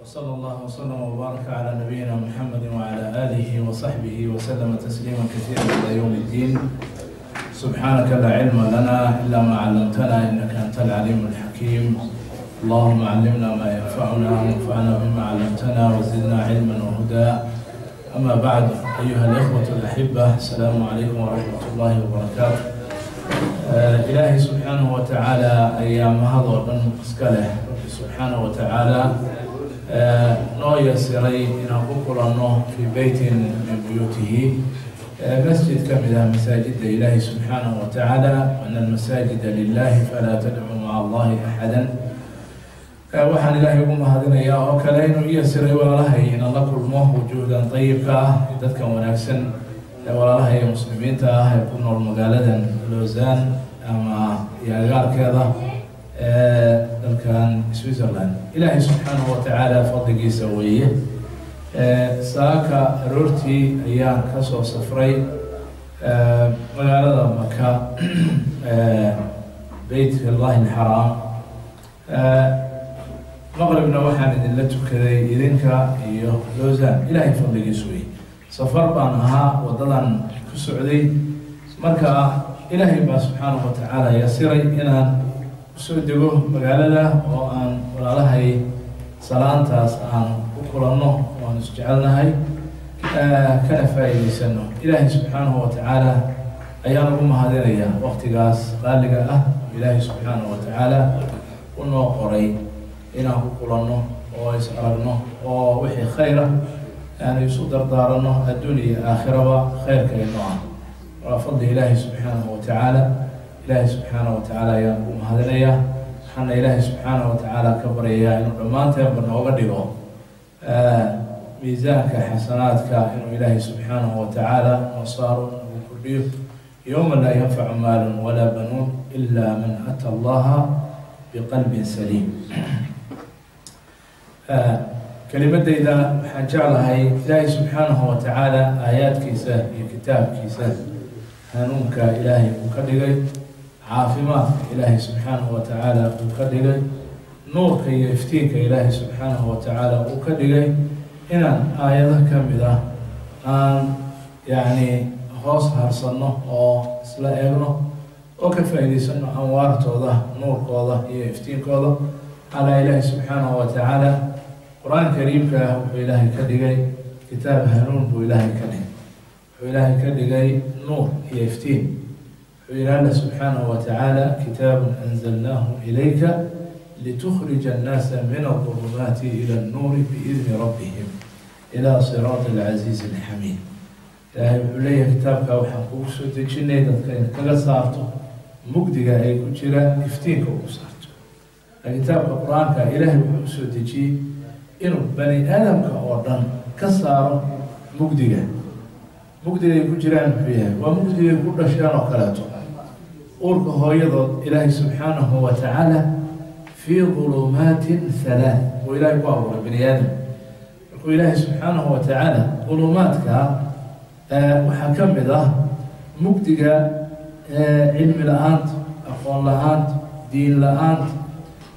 وصلى الله وسلم وبارك على نبينا محمد وعلى آله وصحبه وسلم تسليما كثيرا إلى يوم الدين. سبحانك لا علم لنا إلا ما علمتنا إنك أنت العليم الحكيم. اللهم علمنا ما ينفعنا وانفعنا بما علمتنا وزدنا علما وهدى. أما بعد أيها الإخوة الأحبة، السلام عليكم ورحمة الله وبركاته. إلهي سبحانه وتعالى أيام هذا وبن مسكله سبحانه وتعالى noo yasiray inaan ku kulanno fii beytin min buyuutihi, masjid ka mid ah masaajidda ilaahi subxaanahu wa tacaala. ana almasaajida lilahi falaa tadcuu maca allahi axadan. waxaan ilaahay ugu mahadinayaa oo kale inuu i yasiray walaalahay inaan la kulmo wujuuhdan dayibka ah, dadkan wanaagsan ee walaalahay ee muslimiinta ah ee ku nool magaaladan Lausanne ama iyo agaarkeeda dalkan Switzerland. ilaahay subxaanahu wa tacaala fadligiisa weeye. saaka aroortii ayaan ka soo safray magaalada Maka, beyt allahi alxaraam. maqribna waxaan idinla tukaday idinka iyo Lausanne. ilaahay fadligiisa weeye. safar baan ahaa, wadadan ku socday, marka ilaahay baa subxaanahu wa tacaala yasiray inaan soo dego magaalada oo aan walaalahay salaantaas aan ku kulanno, waan isjecelnahay, kana faa'iidaysano. ilaahay subxaanahu wa tacaala ayaan ugu mahadinayaa waqtigaas qaaliga ah. ilaahay subxaanahu wa tacaala u noo qoray inaan ku kulanno oo is aragno oo wixii khayra aan isu dardaaranno adduunya iyo aakhiraba khayrka inoo ah. waa fadli ilaahay subxaanahu wa tacaala. ilaahay subxaanahu wa tacaala ayaan ugu mahadinayaa. waxaana ilaahay subxaanahu wa tacaala ka baryayaa inuu dhammaanteenba nooga dhigo miisaanka xasanaadka, inuu ilaahay subxaanahu wa tacaala noo saaro, nagu kordhiyo yowma laa yanfacu maalun walaa banuun ilaa man ata allaha biqalbin saliim. kelimadayda waxaan jeclahay ilaahay subxaanahu wa tacaala aayaadkiisa iyo kitaabkiisa hanuunka ilaahay uu ka dhigay, caafimaadka ilaahay subxaanahu wa tacaala uu ka dhigay, nuurka iyo iftiinka ilaahay subxaanahu wa tacaala uu ka dhigay, inaan aayado ka mid ah aan hoos harsanno oo isla eegno oo ka faa'iidaysano anwaartooda, nuurkooda iyo iftiinkooda. alaa ilaahay subxaanahu wa tacaala qur-aan kariimka ah wuxuu ilaahay ka dhigay kitaab hanuun buu ilaahay ka dhigay, wuxuu ilaahay ka dhigay nuur iyo iftiin. wuxuu ilaahay subxaanahu wa tacaala kitaabun anzalnaahu ilayka litukhrija annaasa min adulumaati ila annuuri biidni rabbihim ilaa siraati alcasiizi alxamiid. ilaahay wuxuu leeyahay kitaabka waxaan kugu soo dejinay dadka in kaga saarto mugdiga ay ku jiraan, iftiinka ugu saarto. kitaabka qur-aanka ilaahay wuxuu usoo dejiyey inuu bani aadamka oo dhan ka saaro mugdiga ay ku jiraan. muxuu yahay? waa mugdigay ku dhasheen oo kaleeto, uurka hooyadood. ilaahay subxaanahu wa tacaala fii dulumaatin halaath uu ilaahay ku abuuray bani aadam. markuu ilaahay subxaanahu wa tacaala dulumaadka waxaa ka mid ah mugdiga cilmi la-aanta, aqoon la-aanta, diin la-aanta.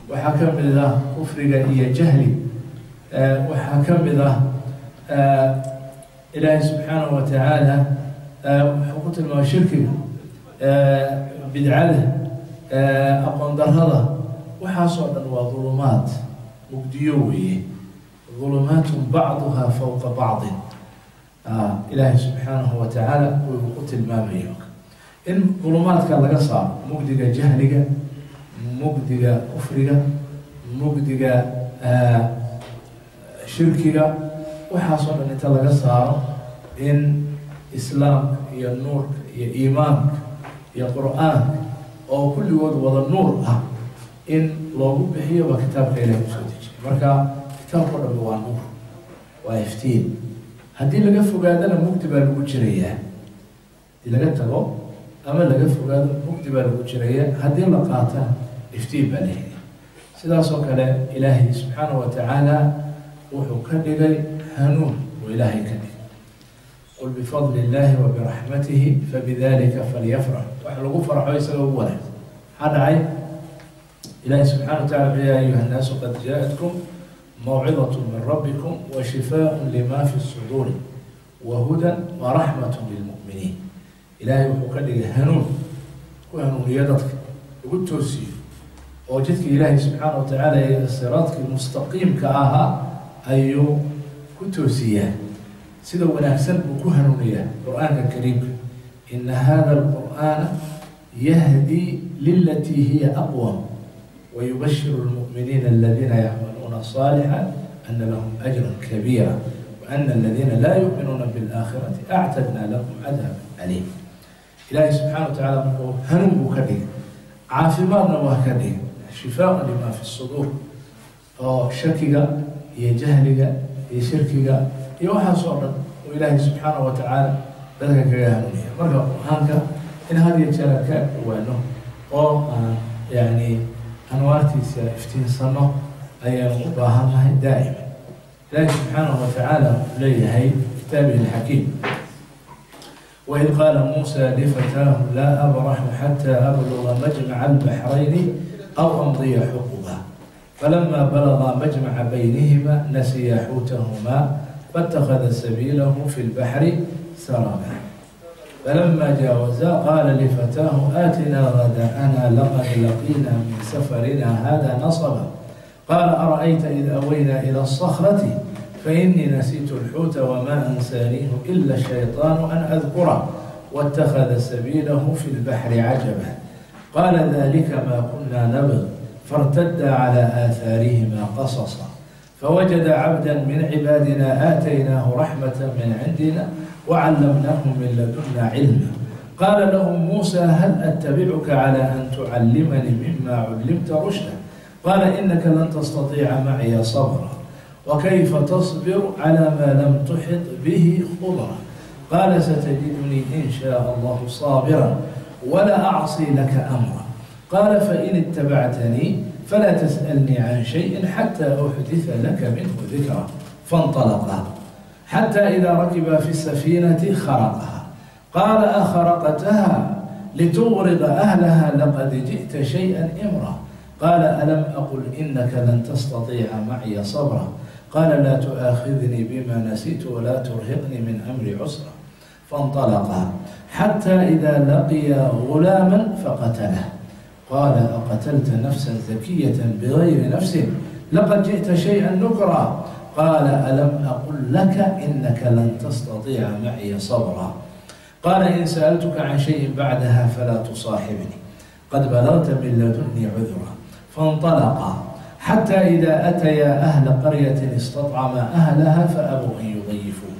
waxaa ka mid ah kufriga iyo jahli. waxaa ka mid ah ilaahay subxaanahu wa tacaala wuxuu ku tilmaamay shirkiga, bidcada, aqoon darrada. waxaasoo dhan waa dulumaad, mugdiyo weeye. dulumaatun bacduhaa fawqa bacdin. ilaahay subxaanahu wa tacaala wuu ku tilmaamayo in dulumaadka laga saaro mugdiga jahliga, mugdiga kufriga, mugdiga shirkiga. waxaasoo dhan inta laga saaro in islaamka iyo nuurka iyo iimaanka iyo qur-aanka oo kulligood wada nuur ah in loogu bixiyo baa kitaabka ilaahay kusoo dejiyay. marka kitaabkao dhanba waa nuur, waa iftiin. haddii laga fogaadana mugdi baa lagu jirayaa. haddii laga tago ama laga fogaado mugdi baa lagu jirayaa. haddii la qaatana iftiin baa la helaya. sidaasoo kale ilaahay subxaanahu wa tacaala wuxuu ka dhigay hanuun buu ilaahay ka dhigay. qul bifadli illaahi wa biraxmatihi fabidalika falyafrax. wax lagu farxo isaga ugu wanaagsan. maxaa dhacay? ilaahay subxaanahu wa tacala wuxuu yaa ayuha nnaasu qad jaa-atkum موعظة من ربكم وشفاء لما في الصدور وهدى ورحمة للمؤمنين. إلهي وحكى هنون وهنون يدك يقول توسي وجدك إلهي سبحانه وتعالى صراطك المستقيم كآها أيو كتوسية سيدو ونحسن بكهنونية القرآن الكريم إن هذا القرآن يهدي للتي هي أقوى ويبشر المؤمنين الذين يعملون الصالحات أن لهم أجرا كبيرا وأن الذين لا يؤمنون بالآخرة أعتدنا لهم عذابا أليما. إلهي سبحانه وتعالى هنوم بكدي عافمارنا وهكدي شفاء لما في الصدور أو شكيغا يجهلغا يشركيغا يوحى صورا وإلهي سبحانه وتعالى ذلك كهنونية مرة هانك إن هذه الشركات وأنه أو يعني أنوارتي سيفتين صنع أي مباهمة دائما. الله سبحانه وتعالى ليه كتابه الحكيم وإذ قال موسى لفتاه لا أبرح حتى أبلغ مجمع البحرين أو أمضي حقبا فلما بلغ مجمع بينهما نسي حوتهما فاتخذ سبيله في البحر سربا فلما جاوزا قال لفتاه آتنا غداءنا لقد لقينا من سفرنا هذا نصبا قال أرأيت إذ أوينا إلى الصخرة فإني نسيت الحوت وما أنسانيه إلا الشيطان أن أذكره واتخذ سبيله في البحر عجبا قال ذلك ما كنا نبغ فارتدا على آثارهما قصصا فوجد عبدا من عبادنا آتيناه رحمة من عندنا وعلمناه من لدنا علما قال لهم موسى هل أتبعك على أن تعلمني مما علمت رشدا قال إنك لن تستطيع معي صبرا وكيف تصبر على ما لم تحط به خبرا قال ستجدني إن شاء الله صابرا ولا أعصي لك أمرا قال فإن اتبعتني فلا تسألني عن شيء حتى أحدث لك منه ذكرا فانطلقا حتى إذا ركب في السفينة خرقها قال أخرقتها لتغرق أهلها لقد جئت شيئا إمرا قال ألم أقل إنك لن تستطيع معي صبرا قال لا تؤاخذني بما نسيت ولا ترهقني من أمري عسرا فانطلقا حتى إذا لقيا غلاما فقتله قال أقتلت نفسا زكية بغير نفس لقد جئت شيئا نكرا قال ألم أقل لك إنك لن تستطيع معي صبرا قال إن سألتك عن شيء بعدها فلا تصاحبني قد بلغت من لدني عذرا فانطلقا حتى إذا أتيا أهل قرية استطعما أهلها فأبوا أن يضيفوهما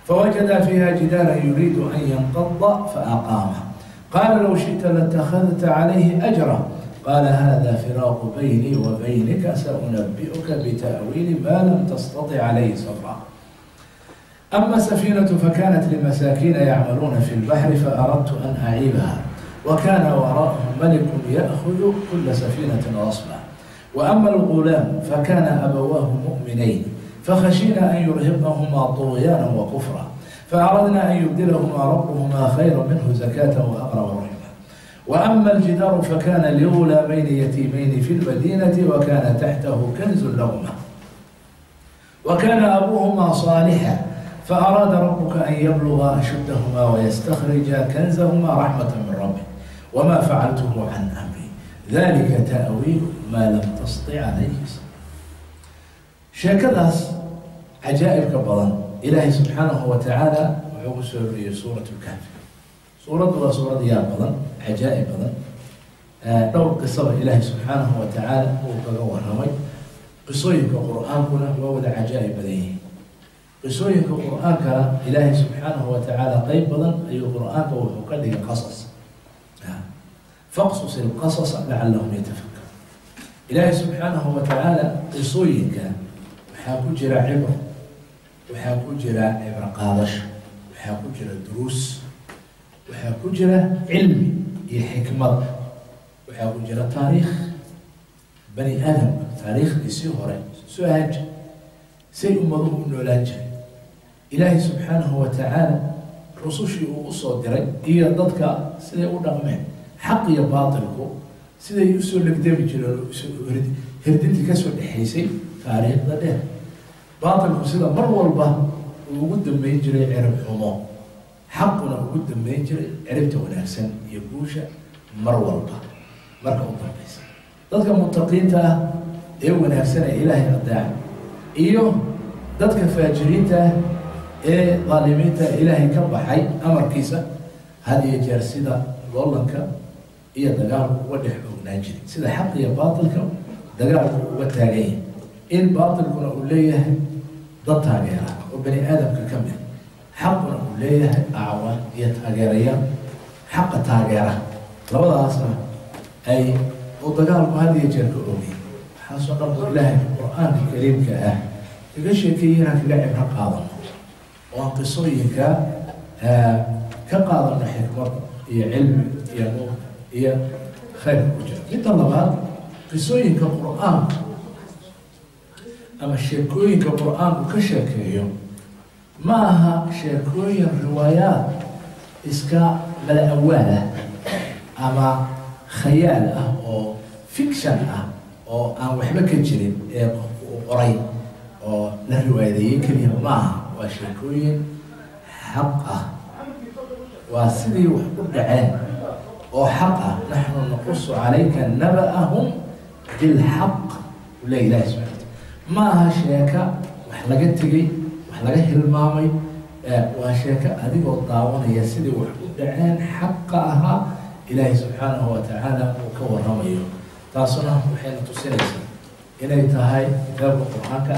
فوجدا فيها جدارا يريد أن ينقض فأقامه قال لو شئت لاتخذت عليه أجرا قال هذا فراق بيني وبينك سأنبئك بتأويل ما لم تستطع عليه صبرا أما السفينة فكانت لمساكين يعملون في البحر فأردت أن أعيبها وكان وراءهم ملك يأخذ كل سفينة غصبا وأما الغلام فكان أبواه مؤمنين فخشينا أن يرهقهما طغيانا وكفرا فأردنا أن يبدلهما ربهما خيرا منه زكاة وأقرب رحمة وأما الجدار فكان لغلامين يتيمين في المدينة وكان تحته كنز لهما وكان أبوهما صالحا فأراد ربك أن يبلغ أشدهما ويستخرج كنزهما رحمة من ربه وما فعلته عن أمري ذلك تأويل ما لم تستطع عليه صبرا شاكداس عجائب كبضان إلهي سبحانه وتعالى وعوصر في سورة الكهف سورة ديار بضان عجائب بضان دور قصة إلهي سبحانه وتعالى وقوة رمي قصوين كقرآن كنا ووضع عجائب بديه قصوين كقرآن إلهي سبحانه وتعالى قيب بضان أي قرآن وحكده قصص فاقصص القصص لعلهم يتفكرون إلهي سبحانه وتعالى قصوين وحاكو جرى عبر وحاكو جرى عبر قادش وحاكو جرى دروس وحاكو جرى علمي حكمة وحاكو جرى تاريخ بني آدم تاريخ يسيره سؤال سي أمضوه النولاج إلهي سبحانه وتعالى رسوشي وصو دري إيا ضدك سيدي أولا غمين حق يا باطلكو سيدي يسو لك دابي جرى hirdintii ka soo dhexaysay taariikhda dheer baatilku sida mar walba uu ugu dambeyn jiray cirib xumo xaquna ugu dambeyn jiray ciribta wanaagsan iyo guusha mar walba marka u dambaysa dadka muttaqiinta ah ee wanaagsan ee ilaahay adeeca iyo dadka faajiriinta ah ee dhaalimiinta ilaahay ka baxay amarkiisa had iyo jeer sida loolanka iyo dagaalku uga dhex ognaan jiray sida xaq iyo baatilka dagaalku uga taagan yahay in baatilkuna uu leeyahay dad taageera oo bani aadamka ka mid xaquna uu leeyahay acwaan iyo taageerayaal xaqa taageera labadaasna ay oo dagaalku had iyo jeer ka ogay waxaasoo dhan oo ilaahay qur-aanka kariimka ah kaga sheekeeyey inaan kaga cibro qaadano oo aan qisooyinka ka qaadano xikmad iyo cilmi iyo nuur iyo khayr ku jira midda labaad qisooyinka qur-aanka ama sheekooyinka qur-aanku ka sheekeeyo ma aha sheekooyin riwaayaad iska mala awaal ah ama khayaal ah oo fiction ah oo aan waxba ka jirin ee qofku u qoray oo la riwaayadeeyey keliya maaha waa sheekooyin xaq ah waa sidii wax u dhaceen oo xaq ah naxnu naqusu calayka naba'ahum bilxaq ule ilahi subxana wataala ma aha sheeka wax laga tegey wax laga hilmaamay waa sheeka adigoo daawanaya sidii wax u dhaceen xaqa ahaa ilaahay subxaanahu watacaala uu ka waramayo taasuna waxayna tusinaysaa inay tahay kitaabka qur-aanka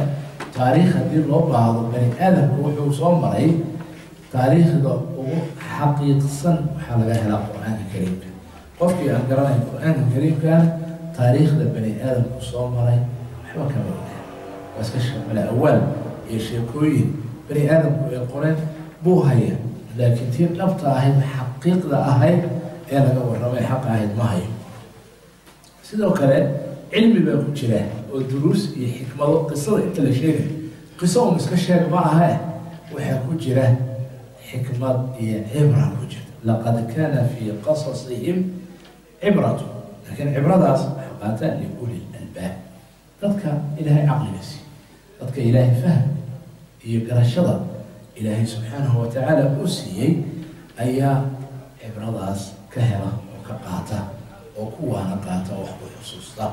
taariikh haddii loo baahdo bani aadamku wuxuu soo maray taariikhda ugu xaqiiqsan waxaa laga helaa qur-aanka kariimka qofkii aan garanayn qur-aanka kariimka taariikhda bani aadamku soo maray waxba kama ogaa waa iska mala awaal iyo sheekooyin bani aadamku ay qoreen buu haya laakiin tii dhabta ahayd xaqiiqda ahayd ee laga warramay xaqa ahayd ma hayo sidoo kale cilmi baa ku jira oo duruus iyo xikmado qisada inta la sheegay qiso un iska sheeg ma aha waxaa ku jira xikmad iyo cibra ku jirta laqad kaana fii qasasihim cibratu laakiin cibradaas waxay qaataan liuli albaab dadka ilaahay caqliga siiy dadka ilaahay fahm iyo garashada ilaahay subxaanahu watacaala uu siiyey ayaa cibradaas ka hela oo ka qaata oo kuwaana qaata oo wax ku xusuusta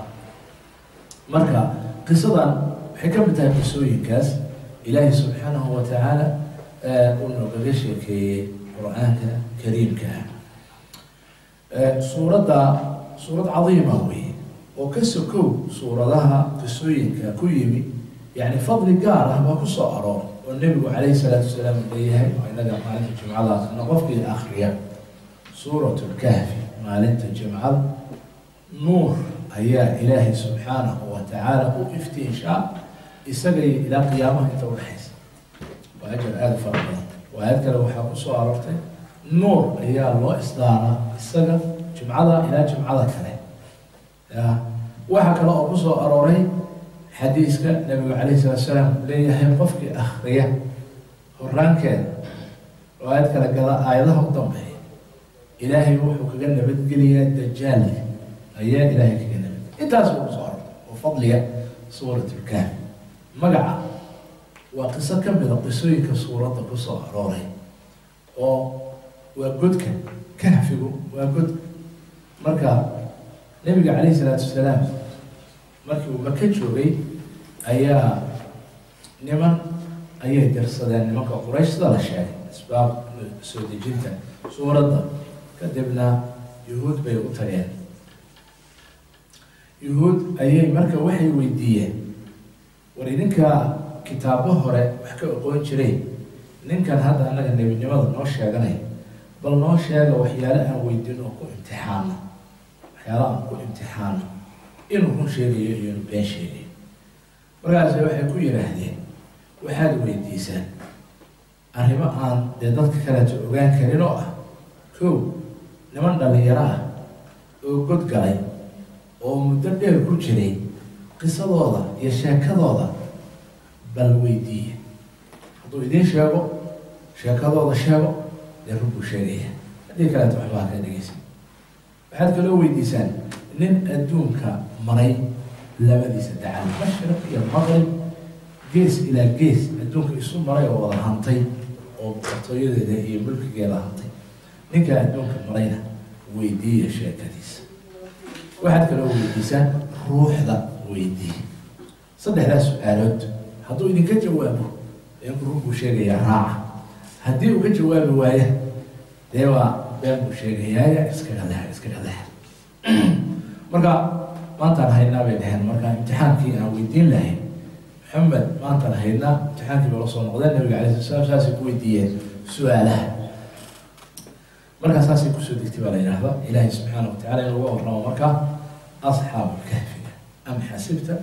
marka qisadan waxay ka mid tahay qisooyinkaas ilaahay subxaanahu watacaala uu noogaga sheekeeyey qur-aanka kariimka suurad cadiima weeye oo ka sokow suuradaha qisooyinka ku yimi yani fadli gaar ah baa kusoo aroor oo nebigu calayhi salaatu wasalaam leeyahay oo inaga maalinta jimcadaasna qofkii akriya suurat lkahfi maalinta jimcada nuur ayaa ilaahay subxaanahu watacaala u iftiishaa isagay ilaa qiyaamaha inta udhexaysa waa ajar aada fara badan waayad kale waxaa kusoo aroortay nuur ayaa loo isdaaraa isaga jimcada ilaa jimcada kale waxaa kale oo kusoo arooray xadiiska nabigu calayhi salaatu salaam leeyahay qofkii akriya horaankeeda waayad kale gada aayadaha u dambeeya ilaahay wuxuu kaga nabadgeliyaa dajaalka ayaa ilaahay kaga nabad intaas uu kusoo arortay oo fadliga suurat lkahfi magaca waa qiso ka mida qisooyinka suuradda kusoo arooray oo waa godka kahfigu waa godka marka nabiga calayhi salaatu wasalaam markii uu maka joogay ayaa niman ayay dirsadeen nimanka quraysh sida la sheegay asbaab soo dejinta suuradda kadibna yuhuud bay u tageen yuhuud ayay marka waxay weydiiyeen war idinka kitaabo hore wax ka oqoon jiray ninkan hadda annaga nebinimada noo sheeganay bal noo sheega waxyaale aan weydiin oo ku imtixaano waxyaala aan ku imtixaano inuu run sheegayo iyo inuu been sheegayo markaase waxay ku yidhaahdeen waxaad weydiisaan arrimo aan dee dadka kaleeto ogaan karin oo ah kow niman dhalinyaro ah oo god galay oo muddo dheer ku jiray qisadooda iyo sheekadooda bal weydiiye hadduu idiin sheego sheekadooda sheego dee run buu sheegaya haddii kaleeto waxbaa ka dhegeysa waxaad kaloo weydiisaan nin adduunka maray labadiisa dacal mashriq iyo maqrib gees ilaa gees adduunka isu maray oo wada hantay oo boqortooyadeeda iyo mulkigeeda hantay ninka adduunka marayna weydiiya sheekadiisa waxaad kaloo weydiisaan ruuxda weydiiya saddexdaas su-aalood hadduu idinka jawaabo idinku run buu sheegayaa raaca haddii uu ka jawaabi waayo dee waa been buu sheegayaa iskaga leha marka maantaan haynaa bay dhaheen marka imtixaankii aan weydiin lahayn maxamed maantaan haynaa imtixaankii baa la soo noqdeen nabiga calay sala slam saasay ku weydiiyeen su-aalaha markaa saasay kusoo degtay baa la yidhaahda ilaahay subxaana watacala in uga warramo markaa asxaabu lkahfiga am xasibta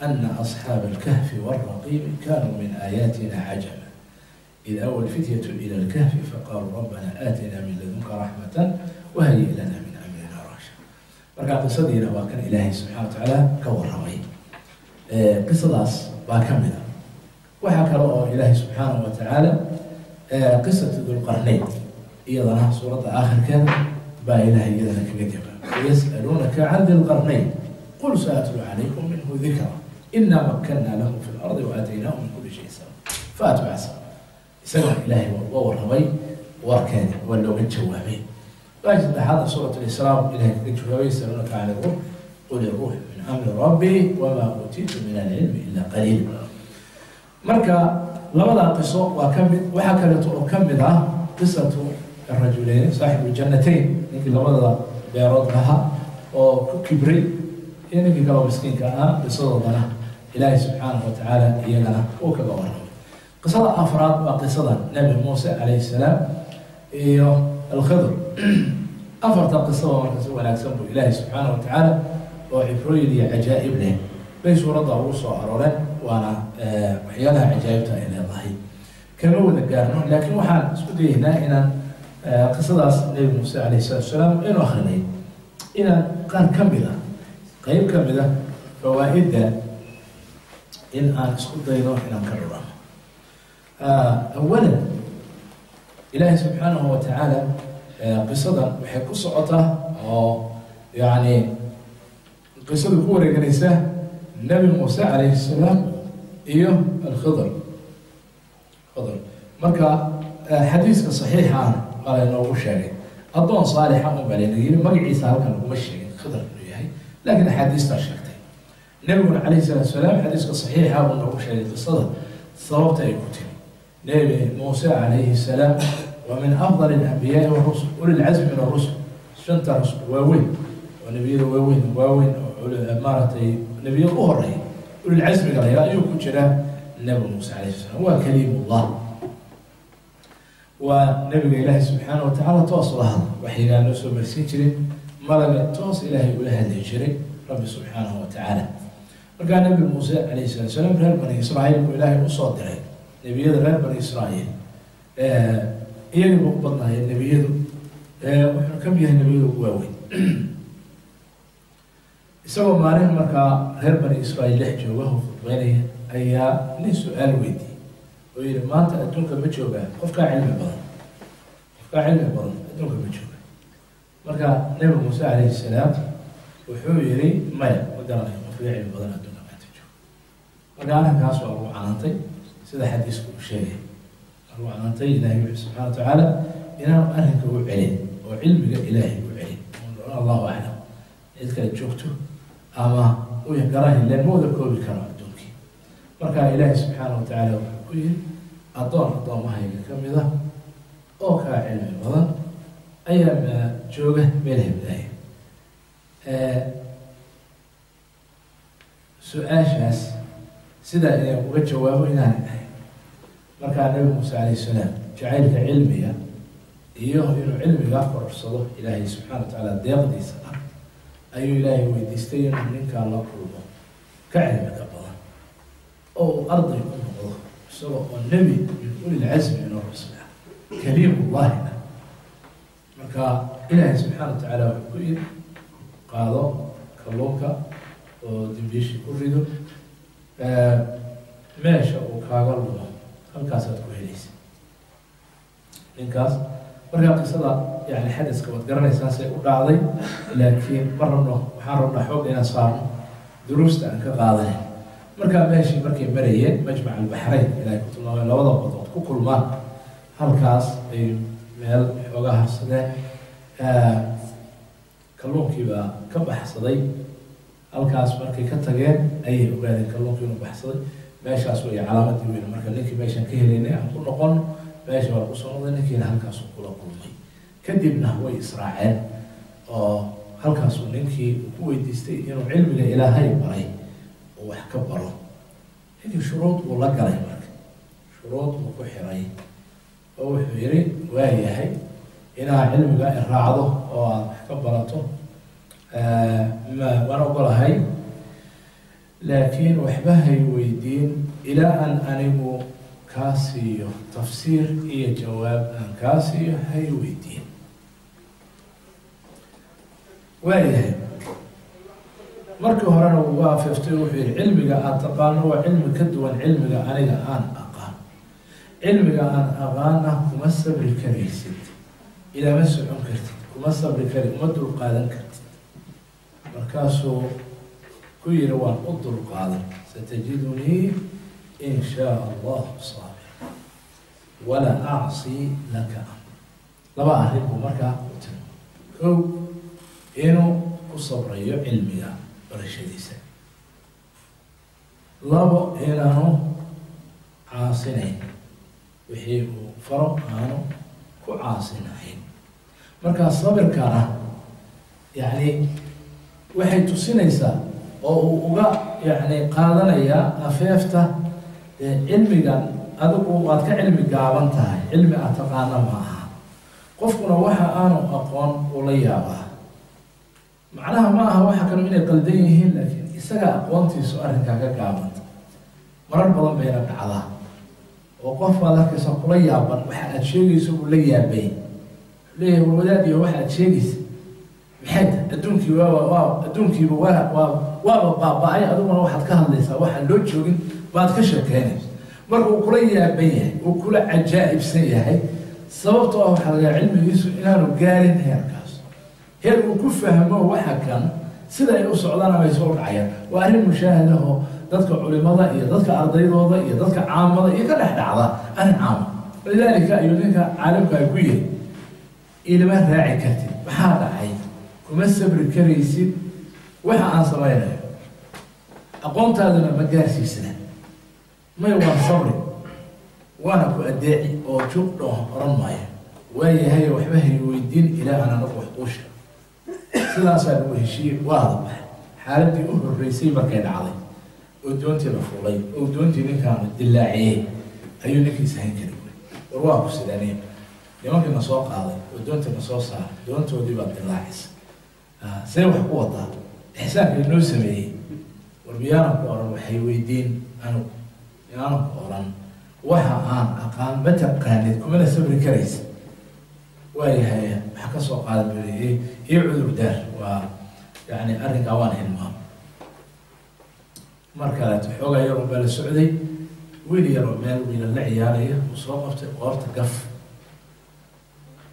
ana asxaaba alkahfi waalraqiimi kanuu min aayaatina cajaba إذ أوى الفتية إلى الكهف فقالوا ربنا آتنا من لدنك رحمة وهيئ لنا من أمرنا رشدا. marka qisadina waa kan ilaahay subxaana watacaala ka warramay qisadaas baa ka mid a waxaa kale oo ilaahay subxaana watacaala qisatu dulqarnayn iyadana suuradda aakhirkeeda baa ilaahay iyadana kaga jawaabay yas'aluunaka can dilqarnayn qul saatlu calaykum minhu dikra inaa makkanaa lahu fi lardi waaataynaahu min kulli shay sabab faatbac sabab isagana ilaahay waa uga warramay warkeeda waa looga jawaabay واجد هذا سورة الإسراء إلى الجواب يسألونك عن الروح قل الروح من أمر ربي وما أوتيت من العلم إلا قليل. مركا لبدا قصة وحكمت أكملها قصة الرجلين صاحب الجنتين يمكن لبدا بيرودها وكبري يمكن قالوا مسكين كأنا بصددنا إلهي سبحانه وتعالى إيانا وكبرنا. قصة أفراد وقصة نبي موسى عليه السلام الخضر أفرت القصة ومركز ونكسب إلهي سبحانه وتعالى وعبري لي عجائب له بين سورة ضروس وأرولا وأنا وحيالها عجائبتها إلى الله كما هو ذكرنا لكن وحال سودي هنا إن قصة النبي موسى عليه الصلاة والسلام إنه أخرين إن كان كملة قيم كملة فوائد إن أنا سودي إنه إن كررها أولا إلهي سبحانه وتعالى قصة waxay ku socotaa oo yani qisada ku wareeganaysa nabi muuse calayhi salaam iyo al-khidr marka xadiiska saxiixa ah baa inoogu sheegay adoon saalixa u baleeyay magaciisa halkan uguma sheegin khidr inuu yahay laakiin xadiista sheegtay nabiguna calayhi salaam xadiiska saxiixa uu inoogu sheegay qisada sababta ay ku timi nabi muuse calayhi salaam ومن أفضل الأنبياء والرسل أولي العزم من الرسل شنت رسل واوين ونبي واوين مارتي نبي أهري أولي العزم قال يا أيها كجرا النبي موسى عليه السلام هو كليم الله ونبي الله سبحانه وتعالى توصل هذا وحين قال نسو مرسيجري مرق توصل إلهي وله الهجري رب سبحانه وتعالى وقال نبي موسى عليه السلام رب بني إسرائيل وإلهي أصدره نبي رب بني إسرائيل iyaga ugu badnaayeen nebiyadu wuxuu ka mid yahay nebiyadu ugu waaweyn isagoo maalin markaa reer bani israa'iil dhex jooga oo khudbeynaya ayaa nin su-aal weydiiyey oo yidhi maanta adduunka ma joogaa qofkaa cilmi badan adduunka ma jooga marka nebi muuse calayhi salaam wuxuu yidhi maya ma garanayo qofkaa cilmi badan adduunka maanta jooga marka arrinkaas waa lagu canaantay sida xadiisku uu sheegay وعنتي إلهي سبحانه وتعالى إنه أهلك وعلم وعلمك إلهي وعلم الله أعلم إذ كانت جوكته أما ويقراه لأن مو ذكر بكرامة دونك مركا إلهي سبحانه وتعالى وحكوه أضام هاي كم إذا أو كعلم الوضع أيام جوكه ميله بداية سؤال شاس سيدا وقت جوابه إنه markaa nabi muuse calayhi salaam jacaylka cilmiga iyo inuu cilmiga korarsado ilaahay subxaana watacaala deeqdiisa ah ayuu ilaahay weydiistay inuu ninkaa la kulmo ka cilmiga badan oo uu arday ku noqdo isagoo oo nebi min uli lcasmi min arusul ah kaliimullahi ah marka ilaahay subxaana watacaala wuxuu ku yidhi qaado kalluunka oo dimbiishi ku rido meesha uu kaaga lumo halkaasaad ku helaysa ninkaas markaa qisada yani xadaska waad garanaysaa say u dhacday laakiin ma rabno waxaan rabnaa xoog inaan saarno duruusta aan ka qaadanay markaa meeshii markay marayeen majmac albaxrayn ilaahay ku tilmaamay labada badood ku kulmaan halkaas ay meel xooga harsadeen kalluunkiibaa ka baxsaday halkaas markay ka tageen ayay ogaadeen kalluunkii inuu baxsaday meeshaas way calaamadii weyn marka ninkii meeshaan ka helaynay aan ku noqon meesha waa kusoo noqday ninkiina halkaasuu kula kulmay kadibna way israaceen oo halkaasuu ninkii ku weydiistay inuu cilmiga ilaahay baray oo wax ka baro ninkii shuruud buu la galay marka shuruud buu ku xiray oo wuxuu yidhi waa yahay inaa cilmiga iraacdo oo aad wax ka barato waan ogolahay laakiin waxba hay weydiin ilaa aan anigu kaa siiyo tafsiir iyo jawaab aan kaa siiyo hay weydiin waayahay markii horena waa fiftay wuxuu yihi cilmiga aad taqaano waa cilmi ka duwan cilmiga aniga aan aqaan cilmiga aan aqaana kuma sabri karaysid ilama socon kartid kuma sabri kari uma dulqaadan kartid markaasuu ku yihi waan u dulqaadan satajidunii in shaa allahu saabir walaa acsi laka laba arrin buu markaa u tiri kow inuu ku sabrayo cilmiga barashadiisa labo inaanu caasinayn wixii uu faro aanu ku caasinahayn markaa sabirkana yani waxay tusinaysaa oo uu uga yani qaadanayaa afeefta cilmigan adigu waad ka cilmi gaaban tahay cilmi aad taqaana ma aha qofkuna waxa aanu aqoon ula yaabaa macnaha ma aha waxa kale inay qaldan yihiin laakiin isaga aqoontiisu arrinkaa ka gaabanta marar badan bayna dhacdaa oo qof baad arkaysa kula yaaban waxa aad sheegayso uu la yaabay leeyahay wadaad iyo waxa aad sheegaysa maxay adduunkii adduunkiiba waaba baaba'ay adiguna waxaad ka hadlaysaa waxaan loo joogin baad ka sheekeynaysa marka uu kula yaaban yahay uu kula cajaa'ibsan yahay sababtoo ah waxaa lagaa cilmigiisu inaanu gaarin heerkaas heer uu ku fahmo waxa kan sida ay u socdaan ama ay soo dhacayaan waa arrin mushaahadaho dadka culimada iyo dadka ardaydooda iyo dadka caamada iyo ka dhex dhacda arrin caama lidaalika ayuu ninka caalimka ay ku yiri ilama raaci kartid maxaa dhacay kuma sabri karaysid waxa aan samaynayo aqoontaaduna ma gaarsiisna may waan sabri waana ku adeeci oo joog dhoo oran maayo waayahay waxba hay weydiin ilaa aan anagu wax kuu sheego sidaasaa lagu heshiiyey waa hadbaxay xaaladii u horreysay markay dhacday oo doontii la fuulay oo doontii ninkaanu dilaaciyey ayuu ninkiisa hayn kari war waa ku sidaaneen nimankii na soo qaaday oo doontii na soo saaray doontoodii baa dilaacisa see wax ku wadaa ixsaanka inoo sameeyey war miyaana ku oran waxay weydiin anugu miyaana ku oran waxa aan aqaan ma taqaanid kumana sabri karaysa waayahay waxa ka soo qaadan baleeyay iyo cudur daar waa yani arrinkaa waan hilmaam markaleeto xoogaa yar un baa la socday wiil yar oo meel wiila la ciyaaraya uu soo qabtay qoorta gaf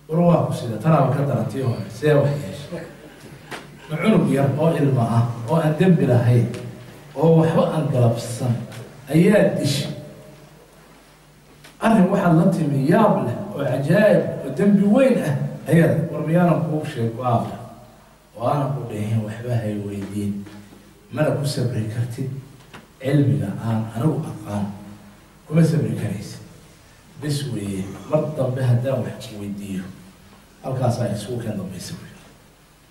war waa ku sida tanaaba ka darantii hore see wax yeeshay ma cunug yar oo ilma ah oo aan dembi lahayn oo waxba aan galabsan ayaa dishay arrin waxaad la timi yaab leh oo cajaa'ib oo dembi weyn ah ayada war miyaanan kuu sheeg waaba oo aanan ku dhahin waxba hay weydiin mana ku sabri kartid cilmiga aan anigu aqaan kuma sabri karaysa bis weeye mar dambe haddaan wax weydiiyo halkaasaa isugu keen dambaysa wey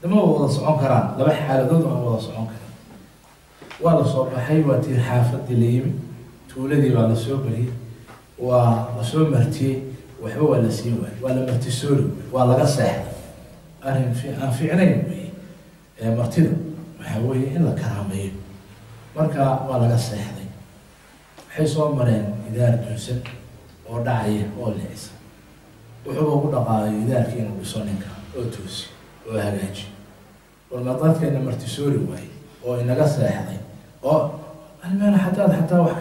dama wada socon karaan laba xaaladood aan wada socon karan waa la soo baxay waa tii xaafadii la yimi tuuladii baa la soo bariyey waa la soo martiyey waxba waa la siin waayey waa la martisoori waa laga seexday arrin aan fiicnayn weeye martida waxaa weeye in la karaameeyo marka waa laga seexday waxay soo mareen idaar dunsan oo dhacaya oo leexisa wuxuuba ugu dhaqaaqay idaarkii inuu dhiso ninka oo toosi oo hagaaji warma dadkeena martisoori waayey oo inaga seexday oo almeena xataa wax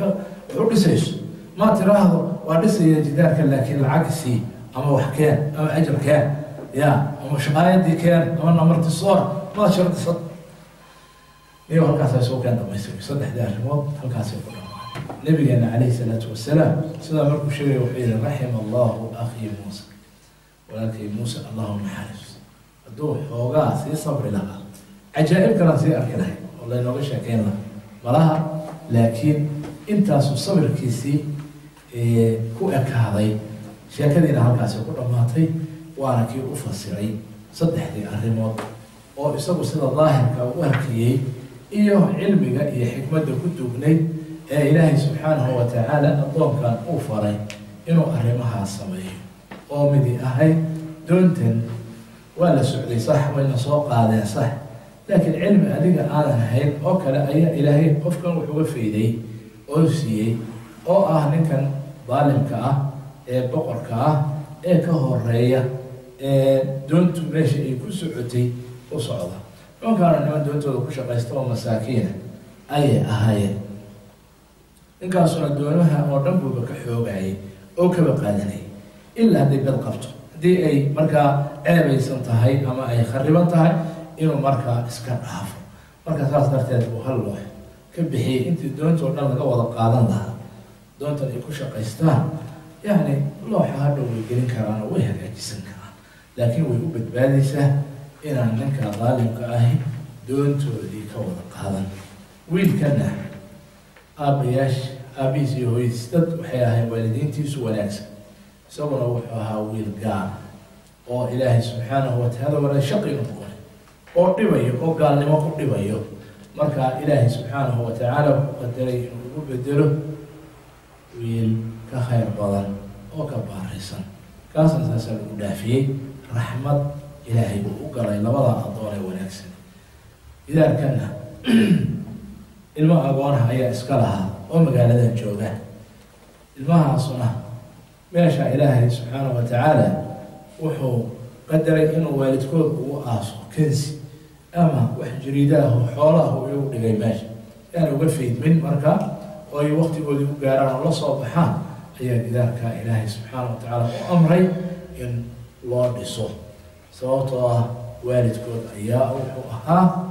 u dhisayso ma tiraahdo waa dhisaya jidaarka laakiin lacag sii ama wax keen ama ajar keen ya ama shaqaayadii keen ama namartisoor ma shardisad نيو هالكاس سو كان دميستر صدح ده ريموت هالكاس يقول نبينا عليه الصلاة والسلام سيدا مركو شيء وحيد رحم الله أخي موسى ولكن موسى اللهم حارس الدوح هوغا سي صبر لها عجائب كان سي أركنها والله إنه شاكين له مراها لكن أنت صبر كيسي كو أكهضي شاكدين هالكاس يقول ماتي وأنا كي أفسري صدح دي الريموت oo isagu sida daahirka u arkayay iyo cilmiga iyo xikmadda ku dugnay ee Ilaahay subhanahu wa ta'ala adoonkan uu faray inuu arrimaha sameeyo oo midi ahay doontan wala socday sax wayna soo qaadeen sax laakiin cilmi adiga aan ahayn oo kale ayaa Ilaahay qofkan wuxuu fayday oo siiyay oo ah ninkan daalimka ah ee boqorka ah ee ka horeeya doontu meesha ay ku socotay وصعدة ما كان نمان دونتو كوشا قيستو مساكين أي أهاي إن كان صعد دونها ورنبو بكحوغاي أو كبقادني إلا هذي بالقبط دي أي مركا أبي سنتهاي أما أي خربانتهاي إنه مركا إسكان عافو مركا ثلاث درتين وهاللوح كبحي أنت دونتو ورنبو قوضا قادن لها دونتو كوشا قيستان يعني لوحة هادو ويقلين كران ويهد أجسن كران لكن ويقبت باليسة inaan ninka daalimka ahi doontoodii ka wada qaadan wiilkana aabihiis iyo hooyadiis dad waxay ahayn waalidiintiisu wanaagsan isaguna wuxuu ahaa wiil gaar oo Ilaahay subxaanahu wa tacaala wala shaqi noqon oo dhibayo oo gaalnimo ku dhibayo marka Ilaahay subxaanahu wa tacaala wuxuu qadaray inuu ugu bedelo wiil ka khayr badan oo ka baarisan kaasna saasa lagu dhaafiyey raxmad إلهي وقال لبضع الضوء ونكسر إذا كنا الماء أقوانها هي إسكالها ومقال ذا الجوغان الماء أصنع ما شاء إلهي سبحانه وتعالى وحو قدر إنه والدكوه وآصو كنسي أما وح جريداه وحوله ويوقع ماشي يعني وقفيد من مركا وأي وقت يقول قاران الله صبحان هي إذا كان إلهي سبحانه وتعالى وأمري إن الله بصوت صوته والدكود أياه وحوها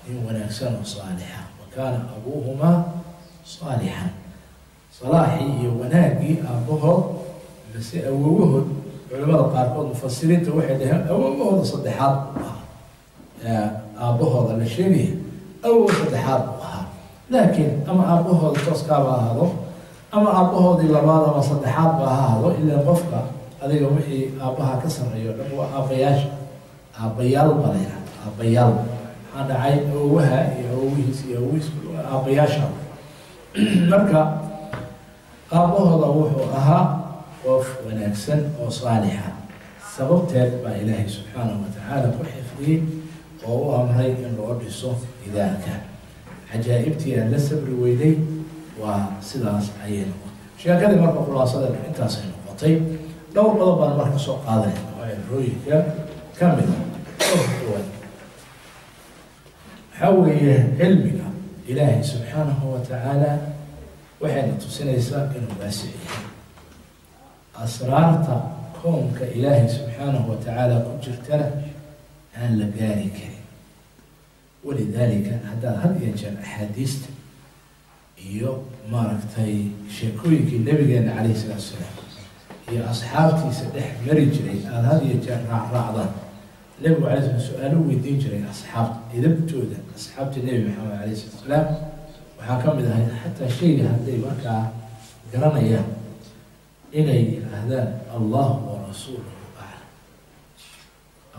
إن ونكسن صالحا وكان أبوهما صالحا صلاحي وناقي أبوه بس أبوه علماء القارقود مفسرين توحدهم أبوه صدحات أبوه الشيني أو صدحات لكن أما أبوه التصكاب هذا أما أبوه دي لبعض ما صدحات هذا إلا قفقة هذا وحي أبوها كسر هو أبياش أبيال بليها أبيال هذا عيب أوها يويس أبياش مركا أبوها ضوحه أها وف ونكسن وصالحا سبب تاتبع إلهي سبحانه وتعالى وحفظه وهو أمري إن رب الصف إذا كان عجائبتي أن لسبر ويلي وسلاس عينه شيء كذا مرة خلاصة أنت سينقطي لو قلب المركز سوق هذا الرؤية كامل حوي علمك إلهي سبحانه وتعالى وحين تسنيسا إنه باسعي أسرارت كونك إلهي سبحانه وتعالى قجرتنا أن لقاري كريم ولذلك هذا يجعل أحاديث إيو ماركتي شكويك النبي عليه الصلاة والسلام هي أصحابتي سدح مرجري هذا يجعل رعضا النبي عليه الصلاة والسلام ويدين جري أصحاب إذا بتودا أصحاب النبي محمد عليه الصلاة والسلام وحكم إذا حتى شيء هذا مركع قرنا إياه إلي هذا الله ورسوله أعلم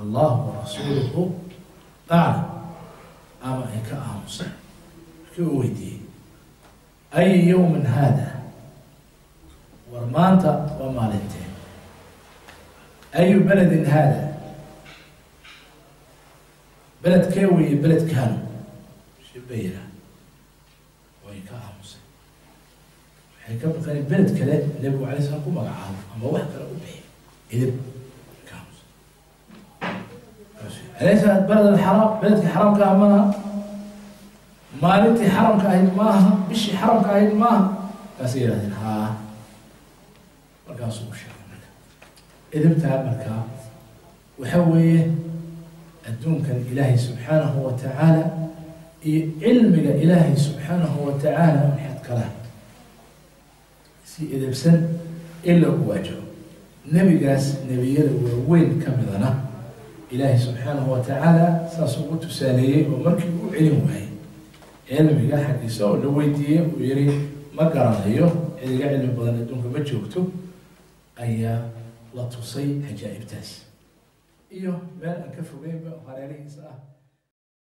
الله ورسوله أعلم أما هيك أمس كويدي أي يوم هذا ورمانتا ومالتين أي بلد هذا بلد كوي بلد كانوا شبيرة ويكا أمس حيكا بقى بلد كلا نبو عليه السلام كما قاعد أما واحد كلا أبيه إذا كامس أليس بلد الحرام بلد الحرام كامنا مالتي حرم كاهد ماها بشي حرم كاهد ماها كثيرة ها مركا صوب الشيخ إذا بتعب مركا وحوي الدون كان إلهي سبحانه وتعالى علمك إلهي سبحانه وتعالى من حد كلام إذا بسن إلا واجه نبي قاس نبي وين كمذنا إلهي سبحانه وتعالى ساسوق تساليه ومركب علم وهي علم قال حق يسوع لو يديه ويري ما قرأ هيو إذا قاعد علم بدن الدنيا بتشوفته أي لا تصي حجائب تاس إيوه ما أكفوا بين وهرالي صح